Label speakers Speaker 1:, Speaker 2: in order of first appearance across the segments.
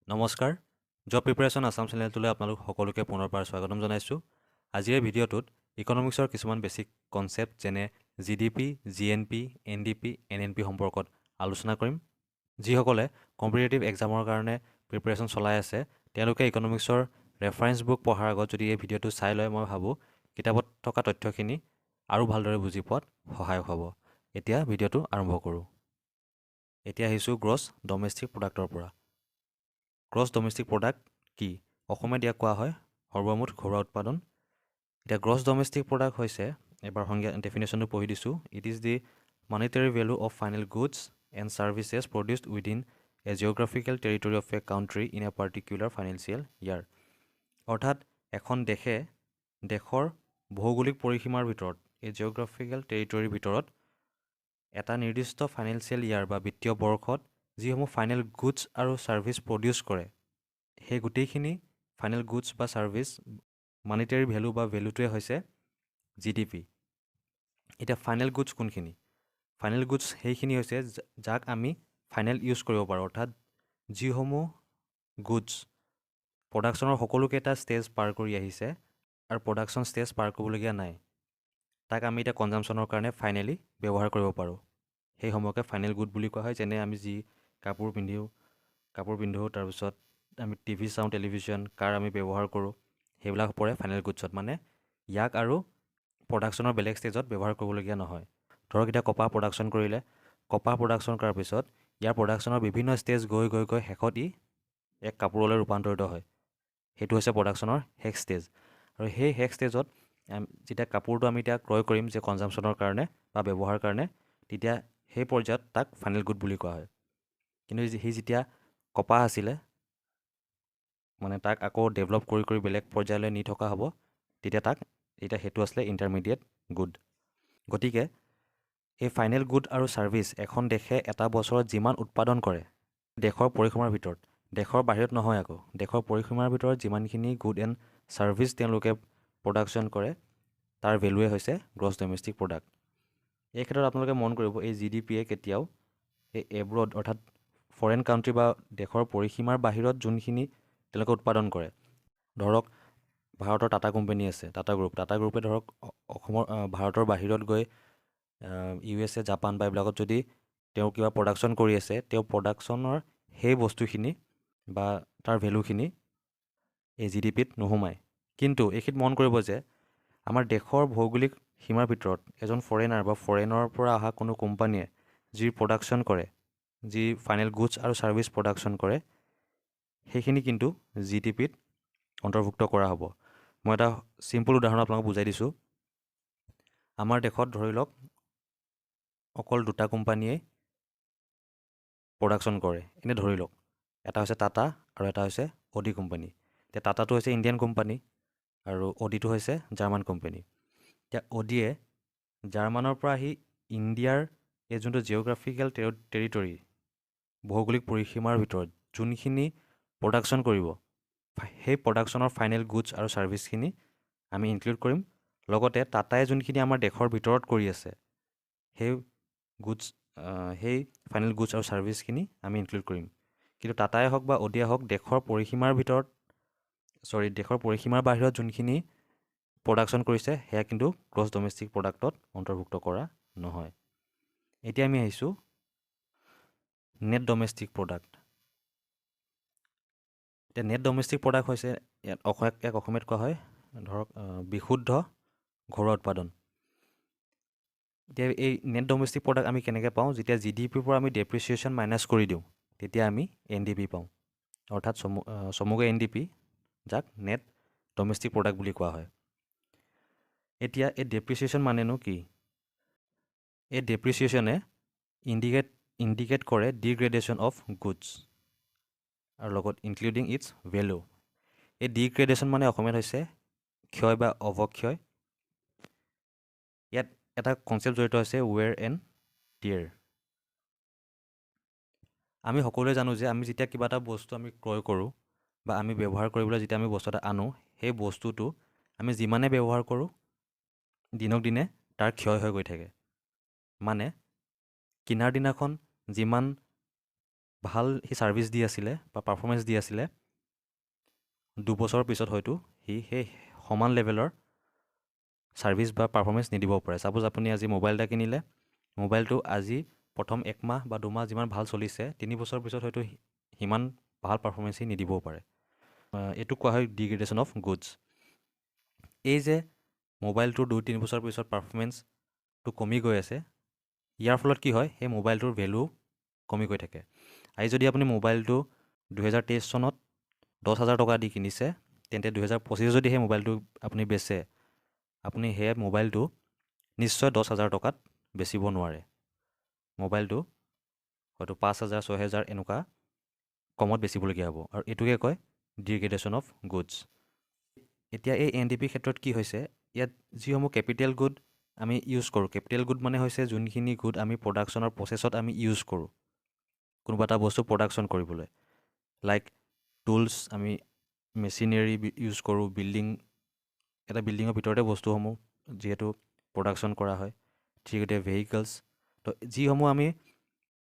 Speaker 1: নমস্কাৰ job preparation Assam চেনেলটোলৈ আপোনালোক সকলোকে পুনৰবাৰ স্বাগতম জনাইছোঁ। আজিৰ এই ভিডিঅ'টোত ইকনমিক্সৰ কিছুমান বেছিক কনচেপ্ট যেনে GDP, GNP, NDP, NNP সম্পৰ্কত আলোচনা কৰিম। যিসকলে কম্পিটিটিভ এক্সামৰ কাৰণে প্ৰিপাৰেশ্যন চলাই আছে তেওঁলোকে ইকনমিক্সৰ ৰেফাৰেঞ্চ বুক পঢ়াৰ আগত যদি এই ভিডিঅ'টো চাই লয় মই ভাবোঁ কিতাপত থকা তথ্যখিনি আৰু ভালদৰে বুজি পোৱাত সহায়ক হ'ব। এতিয়া ভিডিঅ'টো আৰম্ভ কৰোঁ। এতিয়া আহিছোঁ গ্ৰছ ডমেষ্টিক প্ৰডাক্টৰ পৰা। গ্ৰছ ডমেষ্টিক প্ৰডাক্ট কি? অসমীয়াত ইয়াক কোৱা হয় সৰ্বমুঠ ঘৰুৱা উৎপাদন। এতিয়া গ্ৰছ ডমেষ্টিক প্ৰডাক্ট হৈছে, এবাৰ সংজ্ঞা ডেফিনেশ্যনটো পঢ়ি দিছোঁ। It is the monetary value of final goods and services produced within a geographical territory of a country in a particular financial year. অৰ্থাৎ এখন দেশৰ ভৌগোলিক পৰিসীমাৰ ভিতৰত, এই জিঅ'গ্ৰাফিকেল টেৰিটৰীৰ ভিতৰত এটা নিৰ্দিষ্ট ফাইনেন্সিয়েল ইয়াৰ বা বিত্তীয় বৰ্ষত যিসমূহ ফাইনেল গুডছ আৰু ছাৰ্ভিচ প্ৰডিউচ কৰে সেই গোটেইখিনি ফাইনেল গুডছ বা ছাৰ্ভিচ মনিটাৰী ভেলু বা ভেলুটোৱে হৈছে GDP। এতিয়া ফাইনেল গুডছ কোনখিনি? ফাইনেল গুডছ সেইখিনি হৈছে যাক আমি ফাইনেল ইউজ কৰিব পাৰোঁ, অৰ্থাৎ যিসমূহ গুডছ প্ৰডাকশ্যনৰ সকলোকেইটা ষ্টেজ পাৰ কৰি আহিছে আৰু প্ৰডাকশ্যন ষ্টেজ পাৰ কৰিবলগীয়া নাই, তাক আমি এতিয়া কনজামশ্যনৰ কাৰণে ফাইনেলি ব্যৱহাৰ কৰিব পাৰোঁ। সেইসমূহকে ফাইনেল গুড বুলি কোৱা হয়। যেনে আমি যি কাপোৰ পিন্ধোঁ, তাৰপিছত আমি টিভি চাওঁ, টেলিভিশ্যন, কাৰ আমি ব্যৱহাৰ কৰোঁ, সেইবিলাক পৰে ফাইনেল গুডছত। মানে ইয়াক আৰু প্ৰডাকশ্যনৰ বেলেগ ষ্টেজত ব্যৱহাৰ কৰিবলগীয়া নহয়। ধৰক এতিয়া কপাহ প্ৰডাকশ্যন কৰিলে, কপাহ প্ৰডাকশ্যন কৰাৰ পিছত ইয়াৰ প্ৰডাকশ্যনৰ বিভিন্ন ষ্টেজ গৈ শেষত ই এক কাপোৰলৈ ৰূপান্তৰিত হয়। সেইটো হৈছে প্ৰডাকশ্যনৰ শেষ ষ্টেজ। আৰু সেই শেষ ষ্টেজত যেতিয়া কাপোৰটো আমি এতিয়া ক্ৰয় কৰিম যে কনজামশ্যনৰ কাৰণে বা ব্যৱহাৰৰ কাৰণে, তেতিয়া সেই পৰ্যায়ত তাক ফাইনেল গুড বুলি কোৱা হয়। কিন্তু সি যেতিয়া কপাহ আছিলে, মানে তাক আকৌ ডেভেলপ কৰি বেলেগ পৰ্যায়লৈ নি থকা হ'ব, তেতিয়া সেইটো আছিলে ইণ্টাৰমিডিয়েট গুড। গতিকে এই ফাইনেল গুড আৰু ছাৰ্ভিচ এখন দেশে এটা বছৰত যিমান উৎপাদন কৰে দেশৰ পৰিসীমাৰ ভিতৰত, দেশৰ বাহিৰত নহয় আকৌ, দেশৰ পৰিসীমাৰ ভিতৰত যিমানখিনি গুড এণ্ড ছাৰ্ভিচ তেওঁলোকে প্ৰডাকশ্যন কৰে তাৰ ভেলুৱে হৈছে গ্ৰছ ডমেষ্টিক প্ৰডাক্ট। এই ক্ষেত্ৰত আপোনালোকে মন কৰিব, এই GDPয়ে কেতিয়াও এই এব্ৰড অৰ্থাৎ ফৰেইন কাণ্ট্ৰি বা দেশৰ পৰিসীমাৰ বাহিৰত যোনখিনি তেওঁলোকে উৎপাদন কৰে, ধৰক ভাৰতৰ টাটা কোম্পানী আছে, টাটা গ্ৰুপে ধৰক ভাৰতৰ বাহিৰত গৈ USA, জাপান বা এইবিলাকত যদি তেওঁ কিবা প্ৰডাকশ্যন কৰি আছে, তেওঁ প্ৰডাকশ্যনৰ সেই বস্তুখিনি বা তাৰ ভেলুখিনি এই GDPত নোসোমায়। কিন্তু এইখিনিত মন কৰিব যে আমাৰ দেশৰ ভৌগোলিক সীমাৰ ভিতৰত এজন ফৰেইনাৰ বা ফৰেইনৰ পৰা অহা কোনো কোম্পানীয়ে যি প্ৰডাকশ্যন কৰে, যি ফাইনেল গুডছ আৰু ছাৰ্ভিচ প্ৰডাকশ্যন কৰে, সেইখিনি কিন্তু GDPত অন্তৰ্ভুক্ত কৰা হ'ব। মই এটা চিম্পুল উদাহৰণ আপোনালোকক বুজাই দিছোঁ। আমাৰ দেশত ধৰি লওক অকল দুটা কোম্পানীয়ে প্ৰডাকশ্যন কৰে, এনে ধৰি লওক। এটা হৈছে টাটা আৰু এটা হৈছে অডি কোম্পানী। এতিয়া টাটাটো হৈছে ইণ্ডিয়ান কোম্পানী আৰু অডিটো হৈছে জাৰ্মান কোম্পানী। এতিয়া অডিয়ে জাৰ্মানৰ পৰা আহি ইণ্ডিয়াৰ এই যোনটো জিঅ'গ্ৰাফিকেল টেৰিটৰী, ভৌগোলিক পৰিসীমাৰ ভিতৰত যোনখিনি প্ৰডাকশ্যন কৰিব, সেই প্ৰডাকশ্যনৰ ফাইনেল গুডছ আৰু ছাৰ্ভিচখিনি আমি ইনক্লুড কৰিম। লগতে টাটাই যোনখিনি আমাৰ দেশৰ ভিতৰত কৰি আছে সেই ফাইনেল গুডছ আৰু ছাৰ্ভিচখিনি আমি ইনক্লুড কৰিম। কিন্তু টাটাই হওক বা অডিয়ে হওক দেশৰ পৰিসীমাৰ বাহিৰত যোনখিনি প্ৰডাকশ্যন কৰিছে সেয়া কিন্তু গ্ৰছ ডমেষ্টিক প্ৰডাক্টত অন্তৰ্ভুক্ত কৰা নহয়। এতিয়া আমি আহিছোঁ নেট ডমেষ্টিক প্ৰডাক্ট। এতিয়া নেট ডমেষ্টিক প্ৰডাক্ট হৈছে ইয়াত অসমীয়াত কোৱা হয় ধৰক বিশুদ্ধ ঘৰুৱা উৎপাদন। এতিয়া এই নেট ডমেষ্টিক প্ৰডাক্ট আমি কেনেকৈ পাওঁ? যেতিয়া GDPৰ পৰা আমি ডেপ্ৰিচিয়েশ্যন মাইনাছ কৰি দিওঁ তেতিয়া আমি NDP পাওঁ, অৰ্থাৎ চমুকৈ NDP, যাক নেট ডমেষ্টিক প্ৰডাক্ট বুলি কোৱা হয়। এতিয়া এই ডেপ্ৰিচিয়েশ্যন মানেনো কি? এই ডেপ্ৰিচিয়েশ্যনে ইণ্ডিকেট কৰে ডিগ্ৰেডেশ্যন অফ গুডছ আৰু লগত ইনক্লুডিং ইটছ ভেলু। এই ডিগ্ৰেডেশ্যন মানে অসমীয়াত হৈছে ক্ষয় বা অৱক্ষয়। ইয়াত এটা কনচেপ্ট জড়িত হৈছে ৱেৰ এণ্ড টিয়েৰ। আমি সকলোৱে জানো যে আমি যেতিয়া কিবা এটা বস্তু আমি ক্ৰয় কৰোঁ বা আমি ব্যৱহাৰ কৰিবলৈ যেতিয়া আমি বস্তু এটা আনো, সেই বস্তুটো আমি যিমানে ব্যৱহাৰ কৰোঁ দিনক দিনে তাৰ ক্ষয় হৈ গৈ থাকে। মানে কিনাৰ দিনাখন যিমান ভাল সি ছাৰ্ভিচ দি আছিলে বা পাৰফৰ্মেঞ্চ দি আছিলে, 2 বছৰৰ পিছত হয়তো সি সেই সমান লেভেলৰ ছাৰ্ভিচ বা পাৰফৰ্মেঞ্চ নিদিব পাৰে। ছাপ'জ আপুনি আজি মোবাইল এটা কিনিলে, মোবাইলটো আজি প্ৰথম 1 মাহ বা 2 মাহ যিমান ভাল চলিছে, 3 বছৰৰ পিছত হয়তো সিমান ভাল পাৰফৰ্মেঞ্চ সি নিদিবও পাৰে। এইটো কোৱা হয় ডিগ্ৰেডেশ্যন অফ গুডছ। এই যে মোবাইলটোৰ 2-3 বছৰৰ পিছত পাৰফৰ্মেঞ্চটো কমি গৈ আছে, ইয়াৰ ফলত কি হয়, সেই মোবাইলটোৰ ভেলু কমি গৈ থাকে। আজি যদি আপুনি মোবাইলটো 2023 চনত 10,000 টকা দি কিনিছে, তেন্তে 2025 যদি সেই মোবাইলটো আপুনি বেচে, আপুনি সেই মোবাইলটো নিশ্চয় 10,000 টকাত বেচিব নোৱাৰে। মোবাইলটো হয়তো 5,000, 6,000 এনেকুৱা কমত বেচিবলগীয়া হ'ব, আৰু এইটোকে কয় ডিগ্ৰেডেশ্যন অফ গুডছ। এতিয়া এই NDP ক্ষেত্ৰত কি হৈছে, ইয়াত যিসমূহ কেপিটেল গুড আমি ইউজ কৰোঁ, কেপিটেল গুড মানে হৈছে যোনখিনি গুড আমি প্ৰডাকশ্যনৰ প্ৰচেছত আমি ইউজ কৰোঁ কোনোবা এটা বস্তু প্ৰডাকশ্যন কৰিবলৈ। লাইক টুলছ, আমি মেচিনেৰী ইউজ কৰোঁ, এটা বিল্ডিঙৰ ভিতৰতে বস্তুসমূহ যিহেতু প্ৰডাকশ্যন কৰা হয়। ঠিক এতিয়া ভেহিকলছ, তো যিসমূহ আমি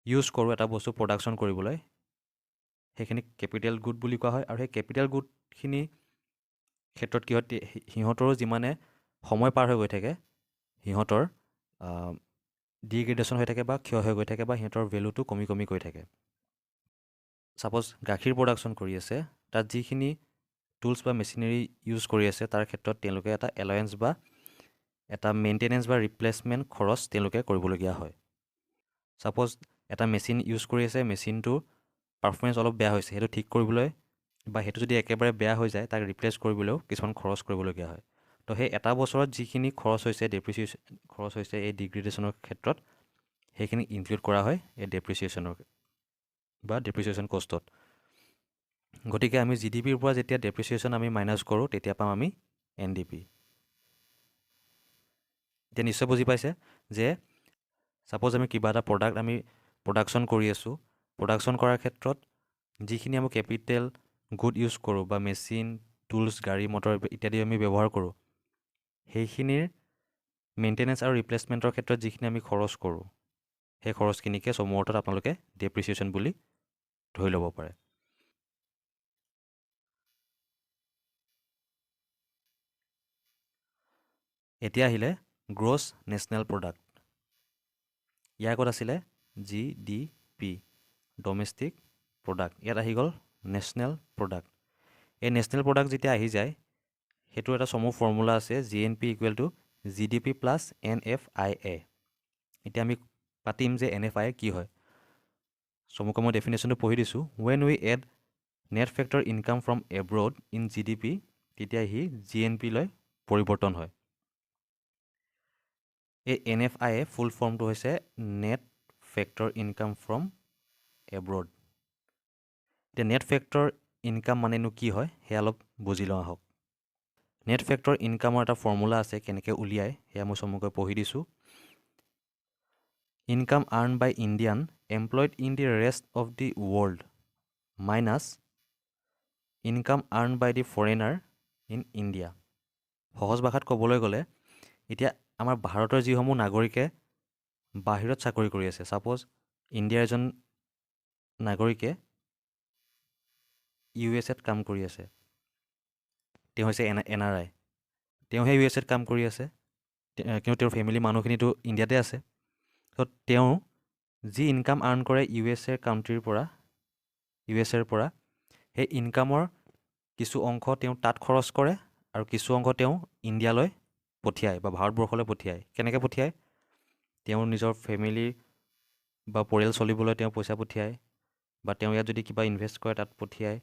Speaker 1: ইউজ কৰোঁ এটা বস্তু প্ৰডাকশ্যন কৰিবলৈ, সেইখিনি কেপিটেল গুড বুলি কোৱা হয়। আৰু সেই কেপিটেল গুডখিনি ক্ষেত্ৰত কি হয়, সিহঁতৰো যিমানে সময় পাৰ হৈ গৈ থাকে, সিহঁতৰ ডিগ্ৰেডেশ্যন হৈ থাকে বা ক্ষয় হৈ গৈ থাকে, বা সিহঁতৰ ভেলুটো কমি কমি গৈ থাকে। ছাপ'জ গাখীৰ প্ৰডাকশ্যন কৰি আছে, তাত যিখিনি টুলছ বা মেচিনেৰী ইউজ কৰি আছে, তাৰ ক্ষেত্ৰত তেওঁলোকে এটা এলাৱেঞ্চ বা এটা মেইনটেনেঞ্চ বা ৰিপ্লেচমেণ্ট খৰচ তেওঁলোকে কৰিবলগীয়া হয়। ছাপ'জ এটা মেচিন ইউজ কৰি আছে, মেচিনটোৰ পাৰফৰ্মেঞ্চ অলপ বেয়া হৈছে, সেইটো ঠিক কৰিবলৈ বা সেইটো যদি একেবাৰে বেয়া হৈ যায়, তাক ৰিপ্লেচ কৰিবলৈও কিছুমান খৰচ কৰিবলগীয়া হয়। তো সেই এটা বছৰত যিখিনি খৰচ হৈছে, খৰচ হৈছে এই ডিগ্ৰেডেশ্যনৰ ক্ষেত্ৰত, সেইখিনি ইনক্লুড কৰা হয় এই ডেপ্ৰিচিয়েশ্যনৰ বা ডেপ্ৰিচিয়েশ্যন কষ্টত। গতিকে আমি GDPৰ পৰা যেতিয়া ডেপ্ৰিচিয়েশ্যন আমি মাইনাছ কৰোঁ, তেতিয়া পাম আমি NDP। এতিয়া নিশ্চয় বুজি পাইছে যে ছাপ'জ আমি কিবা এটা প্ৰডাক্ট আমি প্ৰডাকশ্যন কৰি আছোঁ, প্ৰডাকশ্যন কৰাৰ ক্ষেত্ৰত যিখিনি আমি কেপিটেল গুড ইউজ কৰোঁ বা মেচিন, টুলছ, গাড়ী মটৰ ইত্যাদি আমি ব্যৱহাৰ কৰোঁ, সেইখিনিৰ মেইনটেনেঞ্চ আৰু ৰিপ্লেচমেণ্টৰ ক্ষেত্ৰত যিখিনি আমি খৰচ কৰোঁ, সেই খৰচখিনিকে চমু অৰ্থত আপোনালোকে ডেপ্ৰিচিয়েশ্যন বুলি ধৰি ল'ব পাৰে। এতিয়া আহিলে গ্ৰছ নেশ্যনেল প্ৰডাক্ট। ইয়াৰ আগত আছিলে GDP, ডমেষ্টিক প্ৰডাক্ট। ইয়াত আহি গ'ল নেশ্যনেল প্ৰডাক্ট। এই নেশ্যনেল প্ৰডাক্ট যেতিয়া আহি যায়, সেইটো এটা চমু ফৰ্মুলা আছে, GNP = GDP + NFIA। এতিয়া আমি পাতিম যে NFIA কি হয়। চমুকৈ মই ডেফিনেশ্যনটো পঢ়ি দিছোঁ। When we add net factor income from abroad in GDP, তেতিয়া সি GNP লৈ পৰিৱৰ্তন হয়। এই NFIA ফুল ফৰ্মটো হৈছে net factor income from abroad. এতিয়া নেট ফেক্টৰ ইনকাম মানেনো কি হয়, সেয়া অলপ বুজি লওঁ আহক। নেট ফেক্টৰ ইনকামৰ এটা ফৰ্মুলা আছে, কেনেকৈ উলিয়ায় সেয়া মই চমুকৈ পঢ়ি দিছোঁ। Income earn by Indian employed in the rest of the world minus income earn by the foreigner in India. সহজ ভাষাত ক'বলৈ গ'লে, এতিয়া আমাৰ ভাৰতৰ যিসমূহ নাগৰিকে বাহিৰত চাকৰি কৰি আছে, ছাপ'জ ইণ্ডিয়াৰ এজন নাগৰিকে USA-ত কাম কৰি আছে, তেওঁ হৈছে NRI, তেওঁহে USA-ত কাম কৰি আছে, কিন্তু তেওঁৰ ফেমিলি মানুহখিনিতো ইণ্ডিয়াতে আছে। ত' তেওঁ যি ইনকাম আৰ্ণ কৰে USA-ৰ পৰা, সেই ইনকামৰ কিছু অংশ তেওঁ তাত খৰচ কৰে, আৰু কিছু অংশ তেওঁ ইণ্ডিয়ালৈ পঠিয়ায় বা ভাৰতবৰ্ষলৈ পঠিয়ায়। কেনেকৈ পঠিয়ায়? তেওঁ নিজৰ ফেমিলি বা পৰিয়াল চলিবলৈ তেওঁ পইচা পঠিয়ায়, বা তেওঁ ইয়াত যদি কিবা ইনভেষ্ট কৰে তাত পঠিয়ায়।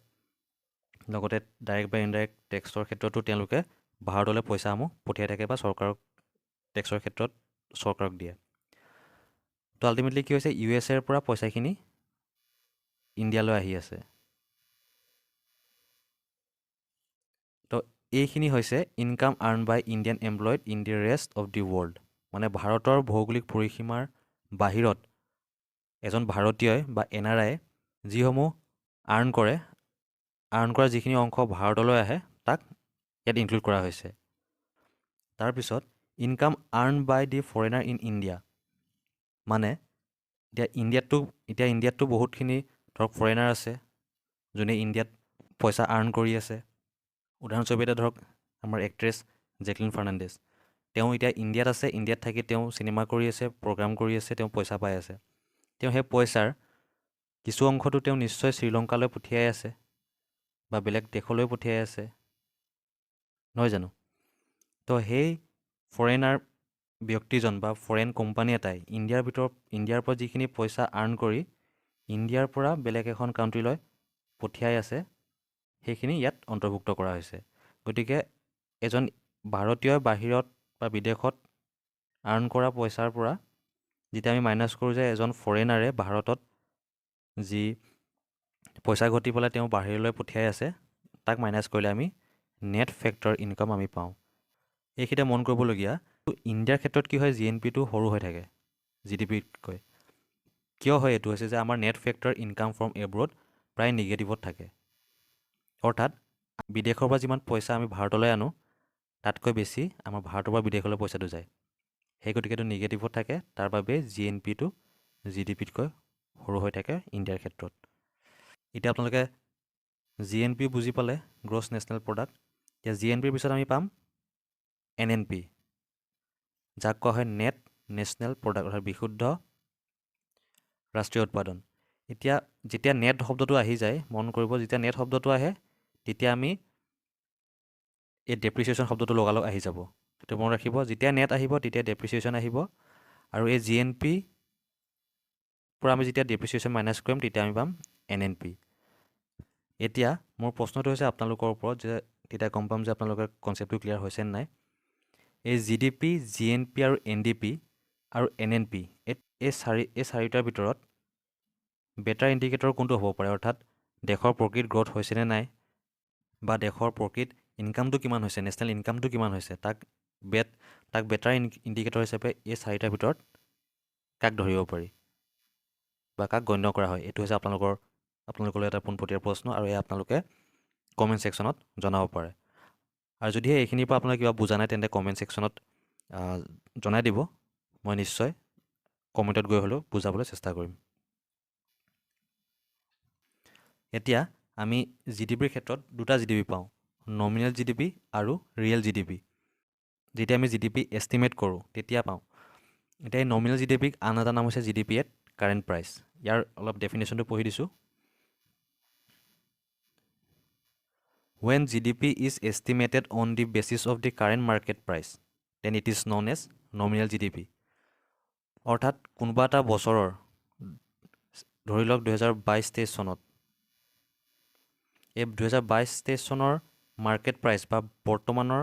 Speaker 1: লগতে ডাইৰেক্ট বা ইনডাইৰেক্ট টেক্সৰ ক্ষেত্ৰতো তেওঁলোকে ভাৰতলৈ পইচাসমূহ পঠিয়াই থাকে, বা চৰকাৰক টেক্সৰ ক্ষেত্ৰত চৰকাৰক দিয়ে। তো আল্টিমেটলি কি হৈছে, USA-ৰ পৰা পইচাখিনি ইণ্ডিয়ালৈ আহি আছে। তো এইখিনি হৈছে income earn by Indian employed in the rest of the world. মানে ভাৰতৰ ভৌগোলিক পৰিসীমাৰ বাহিৰত এজন ভাৰতীয়ই বা NRI যিসমূহ আৰ্ণ কৰা যিখিনি অংশ ভাৰতলৈ আহে, তাক ইয়াত ইনক্লুড কৰা হৈছে। তাৰপিছত income earn by the foreigner in India, মানে এতিয়া ইণ্ডিয়াততো বহুতখিনি ধৰক ফৰেনাৰ আছে যোনে ইণ্ডিয়াত পইচা আৰ্ণ কৰি আছে। উদাহৰণস্বৰূপে এতিয়া ধৰক আমাৰ এক্ট্ৰেছ জেকলিন ফাৰ্ণাণ্ডেজ, তেওঁ এতিয়া ইণ্ডিয়াত আছে, ইণ্ডিয়াত থাকি তেওঁ চিনেমা কৰি আছে, প্ৰগ্ৰাম কৰি আছে, তেওঁ পইচা পাই আছে। তেওঁ সেই পইচাৰ কিছু অংশটো তেওঁ নিশ্চয় শ্ৰীলংকালৈ পঠিয়াই আছে বা বেলেগ দেশলৈ পঠিয়াই আছে, নহয় জানো? তো সেই ফৰেনাৰ ব্যক্তিজন বা ফৰেন কোম্পানী এটাই ইণ্ডিয়াৰ পৰা যিখিনি পইচা আৰ্ণ কৰি ইণ্ডিয়াৰ পৰা বেলেগ এখন কাণ্ট্ৰিলৈ পঠিয়াই আছে, সেইখিনি ইয়াত অন্তৰ্ভুক্ত কৰা হৈছে। গতিকে এজন ভাৰতীয়ই বাহিৰত বা বিদেশত আৰ্ণ কৰা পইচাৰ পৰা যেতিয়া আমি মাইনাছ কৰোঁ যে এজন ফৰেনাৰে ভাৰতত যি পইচা ঘটি পেলাই তেওঁ বাহিৰলৈ পঠিয়াই আছে, তাক মাইনাছ কৰিলে আমি নেট ফেক্টৰ ইনকাম আমি পাওঁ। এইখিনিতে মন কৰিবলগীয়া, ইণ্ডিয়াৰ ক্ষেত্ৰত কি হয়, GNPটো সৰু হৈ থাকে GDPতকৈ। কিয় হয়? এইটো হৈছে যে আমাৰ net factor income from abroad প্ৰায় নিগেটিভত থাকে। অৰ্থাৎ বিদেশৰ পৰা যিমান পইচা আমি ভাৰতলৈ আনো তাতকৈ বেছি আমাৰ ভাৰতৰ পৰা বিদেশলৈ পইচাটো যায়। সেই গতিকে এইটো নিগেটিভত থাকে, তাৰ বাবে GNPটো GDPতকৈ সৰু হৈ থাকে ইণ্ডিয়াৰ ক্ষেত্ৰত। এতিয়া আপোনালোকে GNP বুজি পালে, গ্ৰছ নেশ্যনেল প্ৰডাক্ট। এতিয়া GNPৰ পিছত আমি পাম NNP, যাক কোৱা হয় নেট নেশ্যনেল প্ৰডাক্ট, অৰ্থাৎ বিশুদ্ধ ৰাষ্ট্ৰীয় উৎপাদন। এতিয়া যেতিয়া নেট শব্দটো আহি যায়, মন কৰিব যেতিয়া নেট শব্দটো আহে তেতিয়া আমি এই ডেপ্ৰিচিয়েশ্যন শব্দটো লগালগ আহি যাব। সেইটো মনত ৰাখিব, যেতিয়া নেট আহিব তেতিয়া ডেপ্ৰিচিয়েশ্যন আহিব, আৰু এই GNP পৰা আমি যেতিয়া ডেপ্ৰিচিয়েশ্যন মাইনাছ কৰিম তেতিয়া আমি পাম NNP। এতিয়া মোৰ প্ৰশ্নটো হৈছে আপোনালোকৰ ওপৰত, যে তেতিয়া গম পাম যে আপোনালোকৰ কনচেপ্টটো ক্লিয়াৰ হৈছে নে নাই। এই GDP, GNP আৰু NDP আৰু NNP এই চাৰিটাৰ ভিতৰত বেটাৰ ইণ্ডিকেটৰ কোনটো হ'ব পাৰে? অৰ্থাৎ দেশৰ প্ৰকৃত গ্ৰ'থ হৈছেনে নাই, বা দেশৰ প্ৰকৃত ইনকামটো কিমান হৈছে, নেশ্যনেল ইনকামটো কিমান হৈছে, তাক বেটাৰ ইণ্ডিকেটৰ হিচাপে এই চাৰিটাৰ ভিতৰত কাক ধৰিব পাৰি বা কাক গণ্য কৰা হয়? এইটো হৈছে আপোনালোকলৈ এটা পোনপটীয়া প্ৰশ্ন, আৰু এয়া আপোনালোকে কমেণ্ট ছেকশ্যনত জনাব পাৰে। আৰু যদিহে এইখিনিৰ পৰা আপোনাৰ কিবা বুজা নাই তেন্তে কমেণ্ট ছেকশ্যনত জনাই দিব, মই নিশ্চয় কমেণ্টত গৈ হ'লেও বুজাবলৈ চেষ্টা কৰিম। এতিয়া আমি GDPৰ ক্ষেত্ৰত দুটা GDP পাওঁ, নমিনেল GDP আৰু ৰিয়েল GDP। যেতিয়া আমি GDP এষ্টিমেট কৰোঁ তেতিয়া পাওঁ। এতিয়া এই নমিনেল GDPক আন এটা নাম হৈছে GDP এট কাৰেণ্ট প্ৰাইচ। ইয়াৰ অলপ ডেফিনেশ্যনটো পঢ়ি দিছোঁ। When GDP is estimated on the basis of the current market price, then it is known as nominal GDP. অৰ্থাৎ কোনোবা এটা বছৰৰ, ধৰি লওক 2022-23 চনত, এই 2022-23 চনৰ মাৰ্কেট প্ৰাইচ বা বৰ্তমানৰ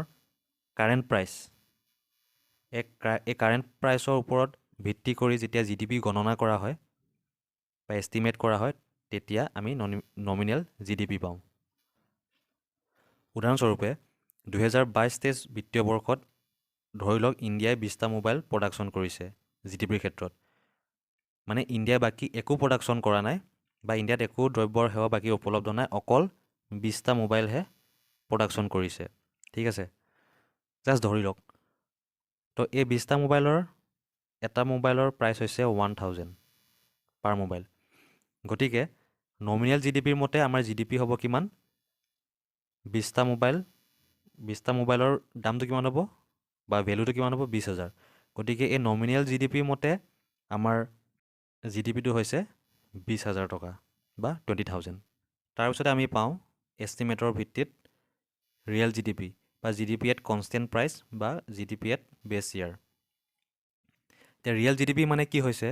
Speaker 1: কাৰেণ্ট প্ৰাইচ, এই কাৰেণ্ট প্ৰাইচৰ ওপৰত ভিত্তি কৰি যেতিয়া GDP গণনা কৰা হয় বা এষ্টিমেট কৰা হয়, তেতিয়া আমি নমিনেল GDP পাওঁ। উদাহৰণস্বৰূপে 2022-23 বিত্তীয় বৰ্ষত ধৰি লওক ইণ্ডিয়াই 20টা মোবাইল প্ৰডাকশ্যন কৰিছে GDPৰ ক্ষেত্ৰত। মানে ইণ্ডিয়াই বাকী একো প্ৰডাকশ্যন কৰা নাই, বা ইণ্ডিয়াত একো দ্ৰব্যৰ সেৱা বাকী উপলব্ধ নাই, অকল 20টা মোবাইলহে প্ৰডাকশ্যন কৰিছে। ঠিক আছে, জাষ্ট ধৰি লওক। তো এই 20টা মোবাইলৰ এটা মোবাইলৰ প্ৰাইচ হৈছে 1000 পাৰ মোবাইল। গতিকে নমিনেল GDPৰ মতে আমাৰ GDP হ'ব কিমান? 20টা মোবাইলৰ দামটো কিমান হ'ব বা ভেলুটো কিমান হ'ব? 20,000। গতিকে এই নমিনেল GDPৰ মতে আমাৰ GDPটো হৈছে 20,000 টকা বা 20,000। তাৰপিছতে আমি পাওঁ এষ্টিমেটৰ ভিত্তিত ৰিয়েল GDP বা GDP এট কনষ্টেণ্ট প্ৰাইচ বা GDP এট বেছ ইয়াৰ। এতিয়া ৰিয়েল GDP মানে কি হৈছে?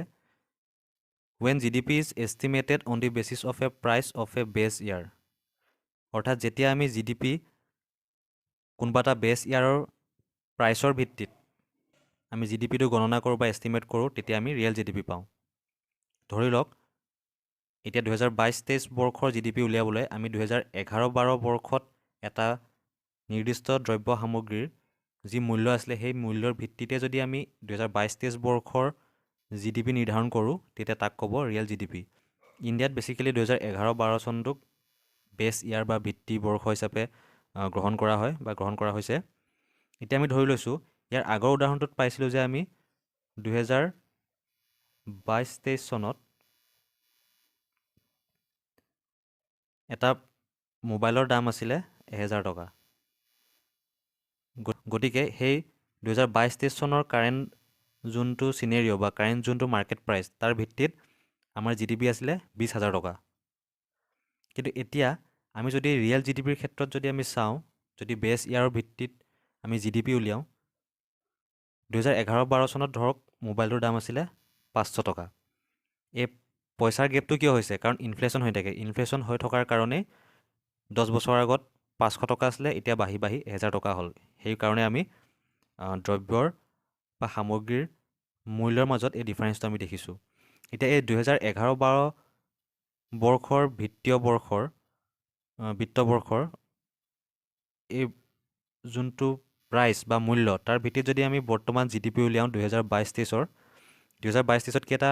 Speaker 1: When GDP is estimated on the basis of a price of a base year. অৰ্থাৎ যেতিয়া আমি GDP কোনোবা এটা বেছ ইয়াৰৰ প্ৰাইচৰ ভিত্তিত আমি GDPটো গণনা কৰোঁ বা এষ্টিমেট কৰোঁ, তেতিয়া আমি ৰিয়েল GDP পাওঁ। ধৰি লওক এতিয়া 2022-23 বৰ্ষৰ GDP উলিয়াবলৈ আমি 2011-12 বৰ্ষত এটা নিৰ্দিষ্ট দ্ৰব্য সামগ্ৰীৰ যি মূল্য আছিলে, সেই মূল্যৰ ভিত্তিতে যদি আমি 2022-23 বৰ্ষৰ GDP নিৰ্ধাৰণ কৰোঁ, তেতিয়া তাক ক'ব ৰিয়েল GDP। ইণ্ডিয়াত বেছিকেলি 2011-12 চনটোক বেছ ইয়াৰ বা ভিত্তি বৰ্ষ হিচাপে গ্ৰহণ কৰা হয় বা গ্ৰহণ কৰা হৈছে। এতিয়া আমি ধৰি লৈছোঁ, ইয়াৰ আগৰ উদাহৰণটোত পাইছিলোঁ যে আমি 2022-23 চনত এটা মোবাইলৰ দাম আছিলে 1000 টকা। গতিকে সেই 2022-23 চনৰ কাৰেণ্ট যোনটো চিনেৰিঅ' বা কাৰেণ্ট যোনটো মাৰ্কেট প্ৰাইচ তাৰ ভিত্তিত আমাৰ GDP আছিলে 20,000 টকা। কিন্তু এতিয়া আমি যদি ৰিয়েল GDPৰ ক্ষেত্ৰত যদি আমি চাওঁ, যদি বেছ ইয়াৰৰ ভিত্তিত আমি GDP উলিয়াওঁ, 2011-12 চনত ধৰক মোবাইলটোৰ দাম আছিলে 500 টকা। এই পইচাৰ গেপটো কিয় হৈছে? কাৰণ ইনফ্লেশ্যন হৈ থাকে। ইনফ্লেশ্যন হৈ থকাৰ কাৰণেই 10 বছৰৰ আগত 500 টকা আছিলে, এতিয়া বাঢ়ি 1000 টকা হ'ল। সেইকাৰণে আমি দ্ৰব্যৰ বা সামগ্ৰীৰ মূল্যৰ মাজত এই ডিফাৰেঞ্চটো আমি দেখিছোঁ। এতিয়া এই 2011-12 বৰ্ষৰ বিত্তবৰ্ষৰ এই যোনটো প্ৰাইচ বা মূল্য তাৰ ভিত্তিত যদি আমি বৰ্তমান GDP উলিয়াওঁ 2022-23 2022-23 কেইটা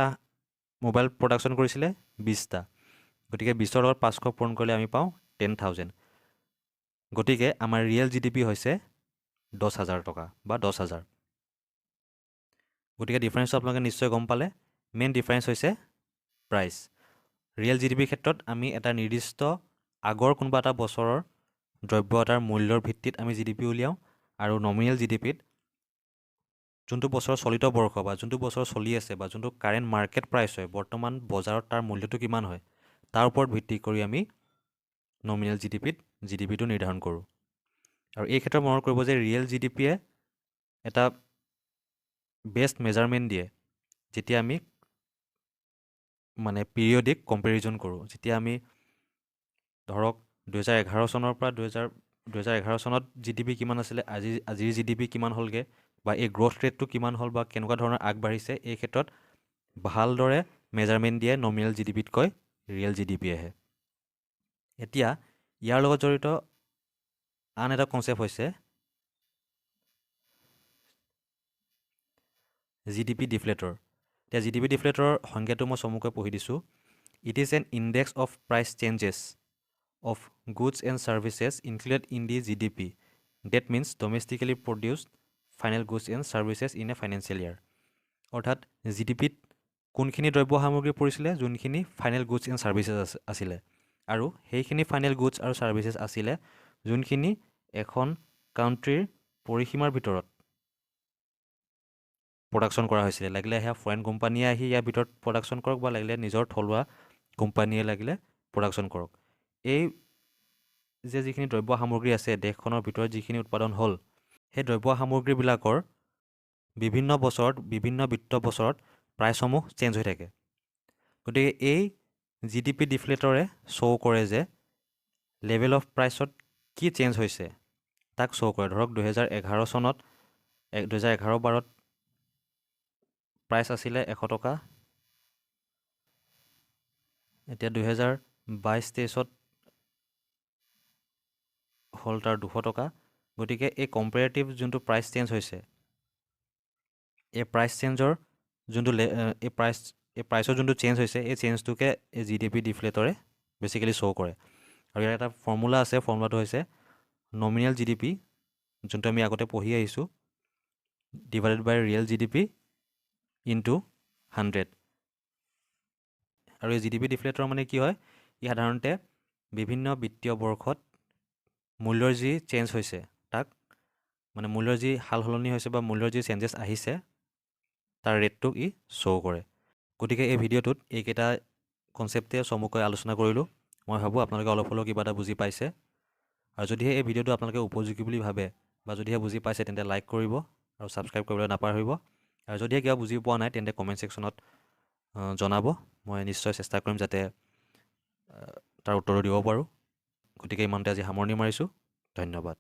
Speaker 1: মোবাইল প্ৰডাকশ্যন কৰিছিলে? 20টা। গতিকে 20ৰ লগত 500 পূৰণ কৰিলে আমি পাওঁ 10,000। গতিকে আমাৰ ৰিয়েল GDP হৈছে 10,000 টকা বা 10,000। গতিকে ডিফাৰেঞ্চটো আপোনালোকে নিশ্চয় গম পালে। মেইন ডিফাৰেঞ্চ হৈছে প্ৰাইচ। ৰিয়েল GDPৰ ক্ষেত্ৰত আমি এটা নিৰ্দিষ্ট আগৰ কোনোবা এটা বছৰৰ দ্ৰব্য এটাৰ মূল্যৰ ভিত্তিত আমি GDP উলিয়াওঁ, আৰু নমিনেল GDPত যোনটো বছৰ চলিত বৰ্ষ বা যোনটো বছৰ চলি আছে বা যোনটো কাৰেণ্ট মাৰ্কেট প্ৰাইচ হয়, বৰ্তমান বজাৰত তাৰ মূল্যটো কিমান হয়, তাৰ ওপৰত ভিত্তি কৰি আমি নমিনেল GDPটো নিৰ্ধাৰণ কৰোঁ। আৰু এই ক্ষেত্ৰত মনত কৰিব যে ৰিয়েল GDPয়ে এটা বেষ্ট মেজাৰমেণ্ট দিয়ে যেতিয়া আমি মানে পিৰিয়ডিক কম্পেৰিজন কৰোঁ। যেতিয়া আমি ধৰক 2011 চনৰ পৰা 2011 চনত GDP কিমান আছিলে, আজিৰ GDP কিমান হ'লগৈ, বা এই গ্ৰ'থ ৰেটটো কিমান হ'ল বা কেনেকুৱা ধৰণৰ আগবাঢ়িছে, এই ক্ষেত্ৰত ভালদৰে মেজাৰমেণ্ট দিয়ে নমিনেল GDPতকৈ ৰিয়েল GDPয়েহে। এতিয়া ইয়াৰ লগত জড়িত আন এটা কনচেপ্ট হৈছে GDP ডিফ্লেটৰ। এতিয়া GDP ডিফ্লেটৰৰ সংজ্ঞাটো মই চমুকৈ পঢ়ি দিছোঁ। It is an index of price changes of goods and services included in the GDP. That means domestically produced final goods and services in a financial year. অৰ্থাৎ GDPত কোনখিনি দ্ৰব্য সামগ্ৰী পৰিছিলে? যোনখিনি ফাইনেল গুডছ এণ্ড ছাৰ্ভিচেছ আছিলে, আৰু সেইখিনি final goods আৰু ছাৰ্ভিচেছ আছিলে যোনখিনি এখন কাউণ্ট্ৰিৰ পৰিসীমাৰ ভিতৰত প্ৰডাকশ্যন কৰা হৈছিলে। লাগিলে সেয়া ফৰেইন কোম্পানীয়ে আহি ইয়াৰ ভিতৰত প্ৰডাকশ্যন কৰক, বা লাগিলে নিজৰ থলুৱা কোম্পানীয়ে লাগিলে প্ৰডাকশ্যন কৰক। এই যিখিনি দ্ৰব্য সামগ্ৰী আছে দেশখনৰ ভিতৰত যিখিনি উৎপাদন হ'ল, সেই দ্ৰব্য সামগ্ৰীবিলাকৰ বিভিন্ন বছৰত, বিভিন্ন বিত্ত বছৰত প্ৰাইচসমূহ চেঞ্জ হৈ থাকে। গতিকে এই GDP ডিফ্লেটৰে শ্ব' কৰে যে লেভেল অফ প্ৰাইচত কি চেঞ্জ হৈছে তাক শ্ব' কৰে। ধৰক 2011 চনত 2011-12 প্ৰাইচ আছিলে 100 টকা, এতিয়া 2022-23 হ'ল তাৰ 200 টকা। গতিকে এই কম্পেৰেটিভ যোনটো প্ৰাইচ চেঞ্জ হৈছে, এই প্ৰাইচ চেঞ্জৰ যোনটো এই প্ৰাইচৰ যোনটো চেঞ্জ হৈছে, এই চেঞ্জটোকে এই GDP ডিফ্লেটৰে বেচিকেলি শ্ব' কৰে। আৰু ইয়াৰ এটা ফৰ্মুলা আছে, ফৰ্মুলাটো হৈছে নমিনেল GDP, যোনটো আমি আগতে পঢ়ি আহিছোঁ, ডিভাইডেড বাই ৰিয়েল GDP ইনটু 100। আৰু এই GDP ডিফ্লেটৰ মানে কি হয়? ই সাধাৰণতে বিভিন্ন বিত্তীয় বৰ্ষত মূল্যৰ যি চেঞ্জ হৈছে তাক, মানে মূল্যৰ যি সাল সলনি হৈছে বা মূল্যৰ যি চেঞ্জেছ আহিছে তাৰ ৰেটটোক ই শ্ব' কৰে। গতিকে এই ভিডিঅ'টোত এইকেইটা কনচেপ্টে চমুকৈ আলোচনা কৰিলোঁ। মই ভাবোঁ আপোনালোকে অলপ হ'লেও কিবা এটা বুজি পাইছে। আৰু যদিহে এই ভিডিঅ'টো আপোনালোকে উপযোগী বুলি ভাবে বা যদিহে বুজি পাইছে, তেন্তে লাইক কৰিব আৰু ছাবস্ক্ৰাইব কৰিবলৈ নাপাহৰিব। আৰু যদিহে কিবা বুজি পোৱা নাই, তেন্তে কমেণ্ট ছেকশ্যনত জনাব। মই নিশ্চয় চেষ্টা কৰিম যাতে তাৰ উত্তৰো দিব পাৰোঁ। গতিকে ইমানতে আজি সামৰণি মাৰিছোঁ। ধন্যবাদ।